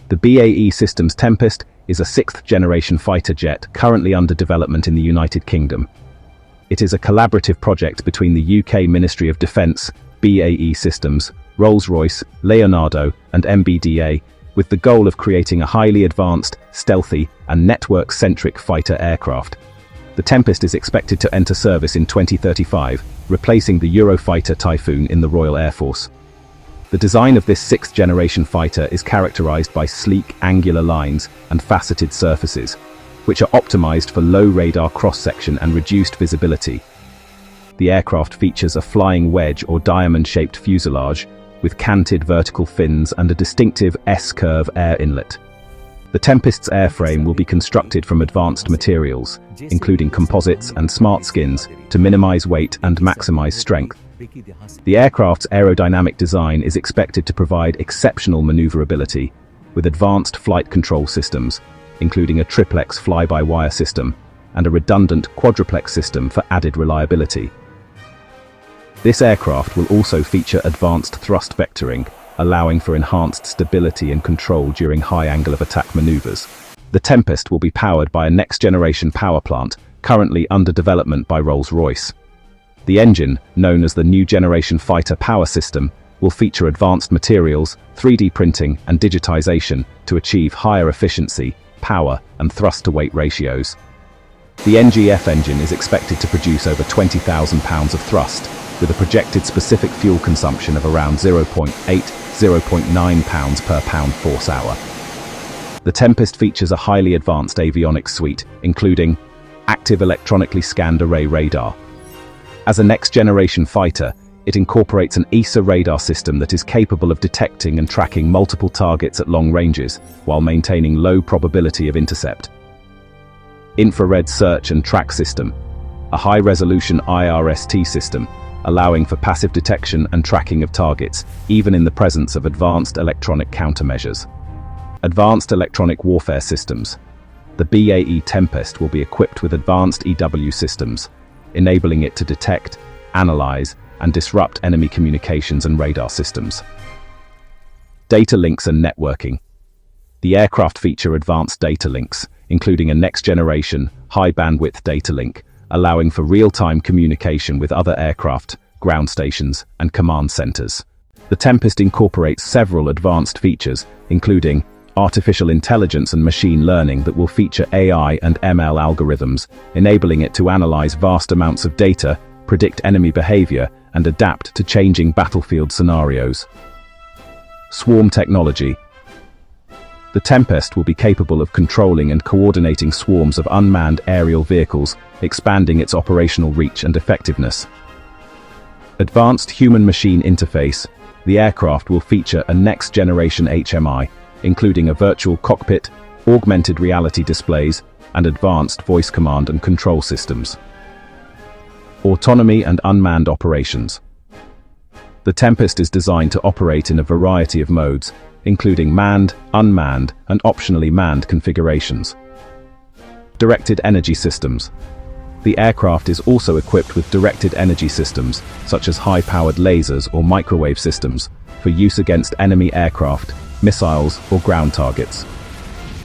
The BAE Systems Tempest is a sixth-generation fighter jet currently under development in the United Kingdom. It is a collaborative project between the UK Ministry of Defence, BAE Systems, Rolls-Royce, Leonardo, and MBDA, with the goal of creating a highly advanced, stealthy, and network-centric fighter aircraft. The Tempest is expected to enter service in 2035, replacing the Eurofighter Typhoon in the Royal Air Force. The design of this sixth-generation fighter is characterized by sleek, angular lines and faceted surfaces, which are optimized for low radar cross-section and reduced visibility. The aircraft features a flying wedge or diamond-shaped fuselage, with canted vertical fins and a distinctive S-curve air inlet. The Tempest's airframe will be constructed from advanced materials, including composites and smart skins, to minimize weight and maximize strength. The aircraft's aerodynamic design is expected to provide exceptional maneuverability, with advanced flight control systems, including a triplex fly-by-wire system and a redundant quadruplex system for added reliability. This aircraft will also feature advanced thrust vectoring, allowing for enhanced stability and control during high angle of attack maneuvers. The Tempest will be powered by a next-generation power plant currently under development by Rolls-Royce. The engine, known as the New Generation Fighter Power System, will feature advanced materials, 3D printing, and digitization to achieve higher efficiency, power, and thrust-to-weight ratios. The NGF engine is expected to produce over 20,000 pounds of thrust, with a projected specific fuel consumption of around 0.8–0.9 pounds per pound force hour. The Tempest features a highly advanced avionics suite, including active electronically scanned array radar. As a next-generation fighter, it incorporates an ESA radar system that is capable of detecting and tracking multiple targets at long ranges, while maintaining low probability of intercept. Infrared search and track system, a high-resolution IRST system, allowing for passive detection and tracking of targets, even in the presence of advanced electronic countermeasures. Advanced electronic warfare systems. The BAE Tempest will be equipped with advanced EW systems, enabling it to detect, analyze, and disrupt enemy communications and radar systems. Data links and networking. The aircraft feature advanced data links, including a next-generation, high-bandwidth data link, allowing for real-time communication with other aircraft, ground stations, and command centers. The Tempest incorporates several advanced features, including artificial intelligence and machine learning that will feature AI and ML algorithms, enabling it to analyze vast amounts of data, predict enemy behavior, and adapt to changing battlefield scenarios. Swarm technology. The Tempest will be capable of controlling and coordinating swarms of unmanned aerial vehicles, expanding its operational reach and effectiveness. Advanced human-machine interface. The aircraft will feature a next-generation HMI, including a virtual cockpit, augmented reality displays, and advanced voice command and control systems. Autonomy and unmanned operations. The Tempest is designed to operate in a variety of modes, including manned, unmanned, and optionally manned configurations. Directed energy systems. The aircraft is also equipped with directed energy systems, such as high-powered lasers or microwave systems, for use against enemy aircraft, missiles, or ground targets.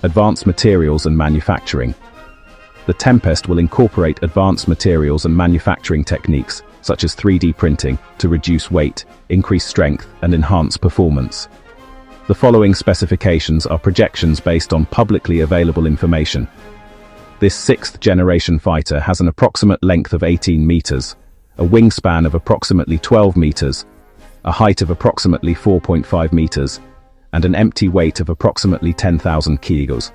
Advanced materials and manufacturing. The Tempest will incorporate advanced materials and manufacturing techniques, such as 3D printing, to reduce weight, increase strength, and enhance performance. The following specifications are projections based on publicly available information. This sixth-generation fighter has an approximate length of 18 meters, a wingspan of approximately 12 meters, a height of approximately 4.5 meters, and an empty weight of approximately 10,000 kilograms.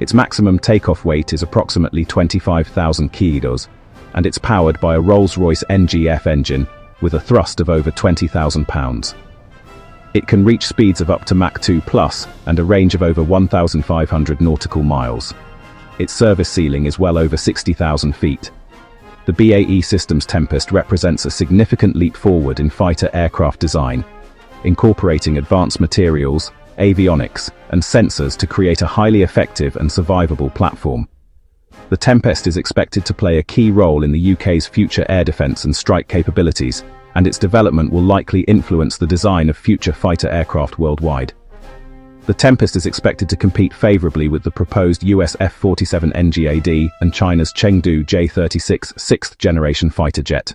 Its maximum takeoff weight is approximately 25,000 kilograms, and it's powered by a Rolls-Royce NGF engine with a thrust of over 20,000 pounds. It can reach speeds of up to Mach 2+ and a range of over 1,500 nautical miles. Its service ceiling is well over 60,000 feet. The BAE Systems Tempest represents a significant leap forward in fighter aircraft design, incorporating advanced materials, avionics, and sensors to create a highly effective and survivable platform. The Tempest is expected to play a key role in the UK's future air defence and strike capabilities, and its development will likely influence the design of future fighter aircraft worldwide. The Tempest is expected to compete favorably with the proposed US F-47 NGAD and China's Chengdu J-36 sixth-generation fighter jet.